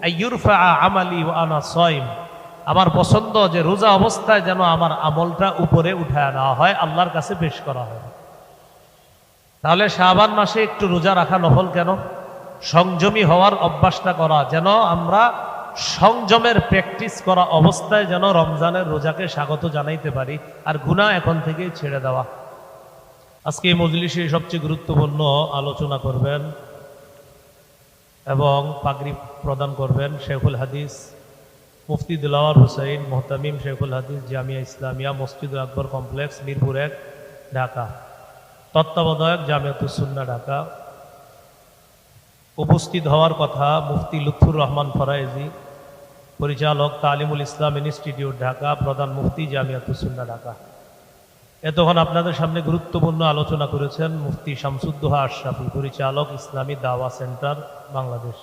আইয়ুরফা আমালি ওয়া আনা সাইম, আমার পছন্দ যে রোজা অবস্থায় যেন আমার আমলটা উপরে উঠায় নেওয়া হয়, আল্লাহর কাছে পেশ করা হয়। তাহলে শাবান মাসে একটু রোজা রাখা নফল কেন? সংযমী হওয়ার অভ্যাসটা করা, যেন আমরা সংযমের প্র্যাকটিস করা অবস্থায় যেন রমজানের রোজাকে স্বাগত জানাইতে পারি, আর গুনাহ এখন থেকেই ছেড়ে দেওয়া। আজকে এই মজলিসে সবচেয়ে গুরুত্বপূর্ণ আলোচনা করবেন এবং পাগড়ি প্রদান করবেন শেখুল হাদিস মুফতি দিলাওয়ার হুসাইন মোহতামিম শেখুল হাদিস জামিয়া ইসলামিয়া মসজিদুল আকবর কমপ্লেক্স মিরপুর 1 ঢাকা, তত্ত্বাবধায়ক জামিয়াতুস সুন্নাহ ঢাকা। উপস্থিত হওয়ার কথা মুফতি লুৎফুর রহমান ফরায়েজি, পরিচালক তালিমুল ইসলাম ইনস্টিটিউট ঢাকা, প্রধান মুফতি জামিয়াতুস সুন্নাহ ঢাকা। এতক্ষণ আপনাদের সামনে গুরুত্বপূর্ণ আলোচনা করেছেন মুফতি শামসুদ্দোহা আশরাফি, পরিচালক ইসলামী দাওয়া সেন্টার বাংলাদেশ।